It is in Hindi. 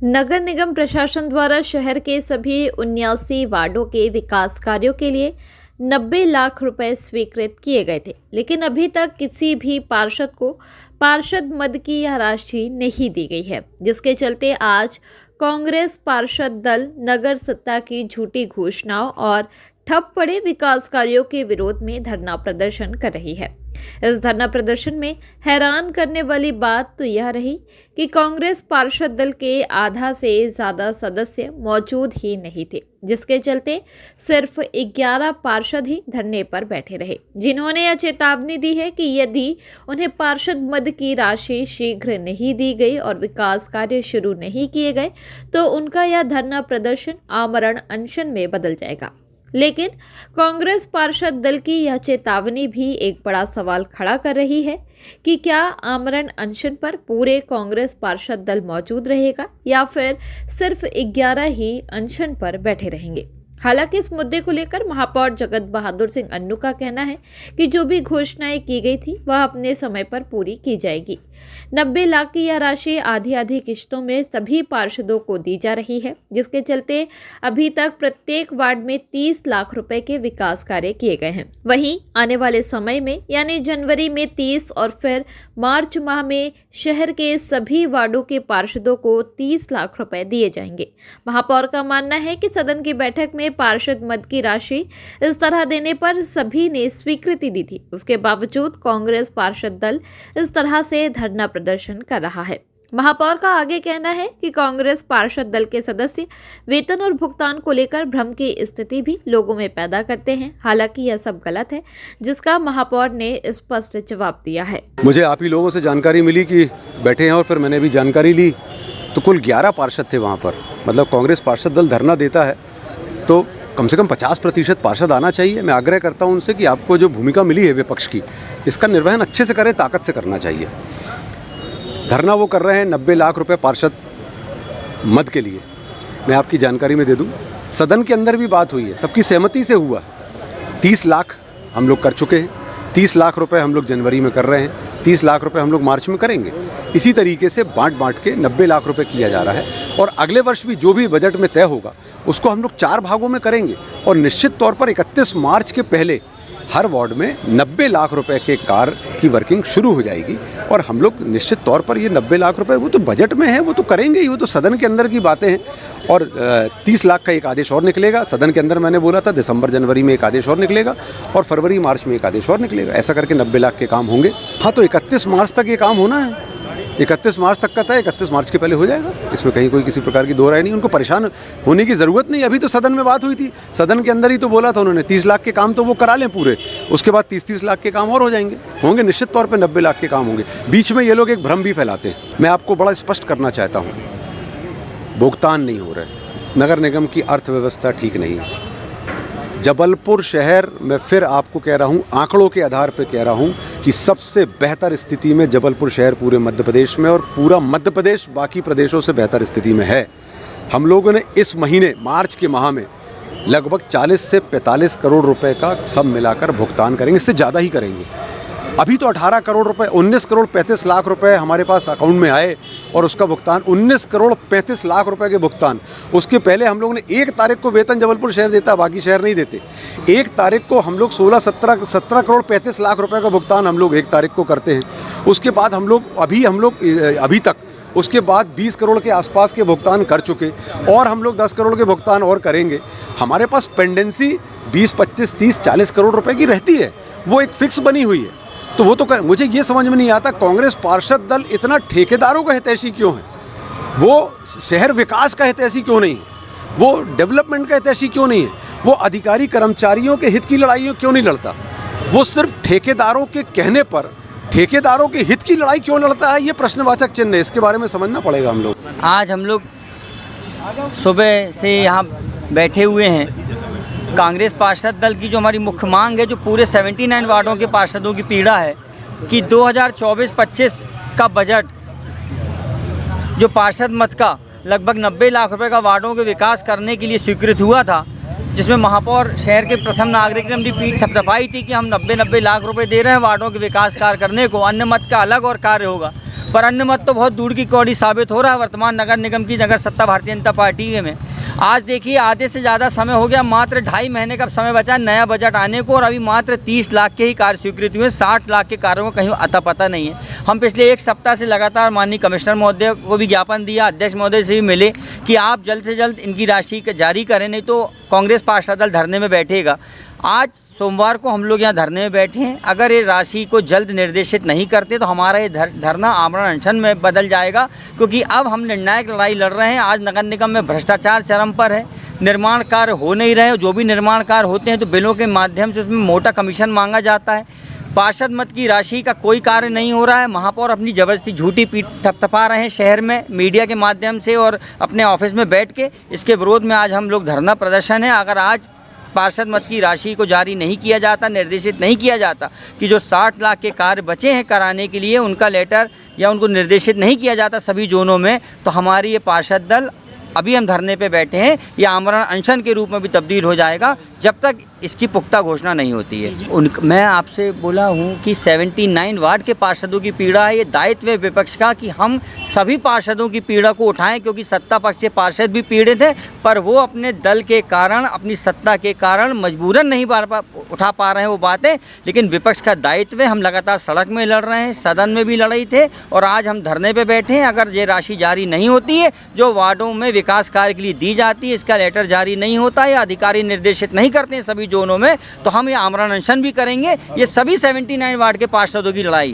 नगर निगम प्रशासन द्वारा शहर के सभी 79 वार्डों के विकास कार्यों के लिए 90 लाख रुपए स्वीकृत किए गए थे, लेकिन अभी तक किसी भी पार्षद को पार्षद मद की यह राशि नहीं दी गई है, जिसके चलते आज कांग्रेस पार्षद दल नगर सत्ता की झूठी घोषणाओं और ठप पड़े विकास कार्यों के विरोध में धरना प्रदर्शन कर रही है। इस धरना प्रदर्शन में हैरान करने वाली बात तो यह रही कि कांग्रेस पार्षद दल के आधा से ज्यादा सदस्य मौजूद ही नहीं थे, जिसके चलते सिर्फ 11 पार्षद ही धरने पर बैठे रहे, जिन्होंने यह चेतावनी दी है कि यदि उन्हें पार्षद मद की राशि शीघ्र नहीं दी गई और विकास कार्य शुरू नहीं किए गए तो उनका यह धरना प्रदर्शन आमरण अनशन में बदल जाएगा। लेकिन कांग्रेस पार्षद दल की यह चेतावनी भी एक बड़ा सवाल खड़ा कर रही है कि क्या आमरण अनशन पर पूरे कांग्रेस पार्षद दल मौजूद रहेगा या फिर सिर्फ 11 ही अनशन पर बैठे रहेंगे। हालांकि इस मुद्दे को लेकर महापौर जगत बहादुर सिंह अन्नू का कहना है कि जो भी घोषणाएं की गई थी वह अपने समय पर पूरी की जाएगी। 90 लाख की यह राशि आधी आधी किश्तों में सभी पार्षदों को दी जा रही है, जिसके चलते अभी तक प्रत्येक वार्ड में 30 लाख रुपए के विकास कार्य किए गए हैं। वहीं आने वाले समय में यानी जनवरी में 30 और फिर मार्च माह में शहर के सभी वार्डों के पार्षदों को 30 लाख रुपए दिए जाएंगे। महापौर का मानना है कि सदन की बैठक में पार्षद मद की राशि इस तरह देने पर सभी ने स्वीकृति दी थी, उसके बावजूद कांग्रेस पार्षद दल इस तरह से धरना प्रदर्शन कर रहा है। महापौर का आगे कहना है कि कांग्रेस पार्षद दल के सदस्य वेतन और भुगतान को लेकर भ्रम की स्थिति भी लोगों में पैदा करते हैं। हालांकि यह सब गलत है, जिसका महापौर ने स्पष्ट जवाब दिया है। मुझे आप ही लोगों से जानकारी मिली कि बैठे हैं और फिर मैंने भी जानकारी ली तो कुल 11 पार्षद थे वहाँ पर। मतलब कांग्रेस पार्षद दल धरना देता है तो कम से कम 50% पार्षद आना चाहिए। मैं आग्रह करता हूं उनसे कि आपको जो भूमिका मिली है विपक्ष की, इसका निर्वहन अच्छे से करें, ताकत से करना चाहिए। धरना वो कर रहे हैं 90 लाख रुपए पार्षद मद के लिए। मैं आपकी जानकारी में दे दूं, सदन के अंदर भी बात हुई है, सबकी सहमति से हुआ। 30 लाख हम लोग कर चुके हैं, 30 लाख रुपए हम लोग जनवरी में कर रहे हैं, 30 लाख रुपए हम लोग मार्च में करेंगे। इसी तरीके से बांट के 90 लाख रुपए किया जा रहा है और अगले वर्ष भी जो भी बजट में तय होगा उसको हम लोग 4 भागों में करेंगे और निश्चित तौर पर 31 मार्च के पहले हर वार्ड में 90 लाख रुपए के कार्य की वर्किंग शुरू हो जाएगी। और हम लोग निश्चित तौर पर ये 90 लाख रुपए वो तो बजट में है, वो तो करेंगे ही, वो तो सदन के अंदर की बातें हैं। और 30 लाख का एक आदेश और निकलेगा सदन के अंदर। मैंने बोला था दिसंबर जनवरी में एक आदेश और निकलेगा और फरवरी मार्च में एक आदेश और निकलेगा। ऐसा करके 90 लाख के काम होंगे। हाँ, तो 31 मार्च तक ये काम होना है। 31 मार्च तक का था, 31 मार्च के पहले हो जाएगा। इसमें कहीं कोई किसी प्रकार की दो राय नहीं। उनको परेशान होने की ज़रूरत नहीं। अभी तो सदन में बात हुई थी, सदन के अंदर ही तो बोला था उन्होंने 30 लाख के काम तो वो करा लें पूरे, उसके बाद 30-30 लाख के काम और हो जाएंगे। होंगे निश्चित तौर पे 90 लाख के काम होंगे। बीच में ये लोग एक भ्रम भी फैलाते हैं। मैं आपको बड़ा स्पष्ट करना चाहता हूँ, भुगतान नहीं हो रहे, नगर निगम की अर्थव्यवस्था ठीक नहीं है। जबलपुर शहर, मैं फिर आपको कह रहा हूँ, आंकड़ों के आधार पर कह रहा हूँ कि सबसे बेहतर स्थिति में जबलपुर शहर पूरे मध्य प्रदेश में, और पूरा मध्य प्रदेश बाकी प्रदेशों से बेहतर स्थिति में है। हम लोगों ने इस महीने मार्च के माह में लगभग 40 से 45 करोड़ रुपए का सब मिलाकर भुगतान करेंगे, इससे ज़्यादा ही करेंगे। अभी तो 18 करोड़ रुपए, 19 करोड़ 35 लाख रुपए हमारे पास अकाउंट में आए और उसका भुगतान 19 करोड़ 35 लाख रुपए के भुगतान। उसके पहले हम लोग ने 1 तारीख को वेतन जबलपुर शहर देता, बाकी शहर नहीं देते। 1 तारीख को हम लोग 17 करोड़ 35 लाख रुपए का भुगतान हम लोग 1 तारीख को करते हैं। उसके बाद हम लोग अभी तक उसके बाद 20 करोड़ के आसपास के भुगतान कर चुके और हम लोग 10 करोड़ के भुगतान और करेंगे। हमारे पास पेंडेंसी 20, 25, 30, 40 करोड़ रुपए की रहती है, वो एक फिक्स बनी हुई है। तो वो तो मुझे ये समझ में नहीं आता कांग्रेस पार्षद दल इतना ठेकेदारों का हितैषी क्यों है, वो शहर विकास का हितैषी क्यों नहीं है, वो डेवलपमेंट का हितैषी क्यों नहीं है, वो अधिकारी कर्मचारियों के हित की लड़ाई क्यों नहीं लड़ता, वो सिर्फ ठेकेदारों के कहने पर ठेकेदारों के हित की लड़ाई क्यों लड़ता है, ये प्रश्नवाचक चिन्ह है। इसके बारे में समझना पड़ेगा हम लोग। आज हम लोग सुबह से यहाँ बैठे हुए हैं। कांग्रेस पार्षद दल की जो हमारी मुख्य मांग है, जो पूरे 79 वार्डों के पार्षदों की पीड़ा है कि 2024-25 का बजट जो पार्षद मद का लगभग 90 लाख रुपए का वार्डों के विकास करने के लिए स्वीकृत हुआ था, जिसमें महापौर शहर के प्रथम नागरिक ने भी थपथपाई थी कि हम 90 लाख रुपए दे रहे हैं वार्डों के विकास कार्य करने को, अन्य मत का अलग और कार्य होगा। पर अन्य मत तो बहुत दूर की कौड़ी साबित हो रहा है वर्तमान नगर निगम की नगर सत्ता भारतीय जनता पार्टी में। आज देखिए आधे से ज़्यादा समय हो गया, मात्र 2.5 महीने का समय बचा नया बजट आने को, और अभी मात्र 30 लाख के ही कार्य स्वीकृत हुए। 60 लाख के कार्यों का कहीं अता पता नहीं है। हम पिछले 1 सप्ताह से लगातार माननीय कमिश्नर महोदय को भी ज्ञापन दिया, अध्यक्ष महोदय से भी मिले कि आप जल्द से जल्द इनकी राशि जारी करें, नहीं तो कांग्रेस पार्षद दल धरने में बैठेगा। आज सोमवार को हम लोग यहाँ धरने में बैठे हैं। अगर ये राशि को जल्द निर्देशित नहीं करते तो हमारा ये धरना आमरण अनशन में बदल जाएगा, क्योंकि अब हम निर्णायक लड़ाई लड़ रहे हैं। आज नगर निगम में भ्रष्टाचार चरम पर है, निर्माण कार्य हो नहीं रहे, जो भी निर्माण कार्य होते हैं तो बिलों के माध्यम से उसमें मोटा कमीशन मांगा जाता है। पार्षद मत की राशि का कोई कार्य नहीं हो रहा है। महापौर अपनी ज़बरदस्ती झूठी पीठ थपथपा रहे हैं शहर में मीडिया के माध्यम से और अपने ऑफिस में बैठ के। इसके विरोध में आज हम लोग धरना प्रदर्शन है। अगर आज पार्षद मत की राशि को जारी नहीं किया जाता, निर्देशित नहीं किया जाता कि जो 60 लाख के कार्य बचे हैं कराने के लिए, उनका लेटर या उनको निर्देशित नहीं किया जाता सभी जोनों में, तो हमारी ये पार्षद दल, अभी हम धरने पे बैठे हैं, ये आमरण अनशन के रूप में भी तब्दील हो जाएगा जब तक इसकी पुख्ता घोषणा नहीं होती है। मैं आपसे बोला हूँ कि 79 वार्ड के पार्षदों की पीड़ा है। ये दायित्व है विपक्ष का कि हम सभी पार्षदों की पीड़ा को उठाएं, क्योंकि सत्ता पक्ष के पार्षद भी पीड़ित हैं, पर वो अपने दल के कारण, अपनी सत्ता के कारण मजबूरन नहीं उठा पा रहे हैं वो बातें। लेकिन विपक्ष का दायित्व है। हम लगातार सड़क में लड़ रहे हैं, सदन में भी लड़ाई थे, और आज हम धरने पर बैठे हैं। अगर ये राशि जारी नहीं होती है जो वार्डों में विकास कार्य के लिए दी जाती है, इसका लेटर जारी नहीं होता या अधिकारी निर्देशित नहीं करते हैं सभी जोनों में, तो हम ये आमरण अनशन भी करेंगे। ये सभी 79 वार्ड के पार्षदों की लड़ाई।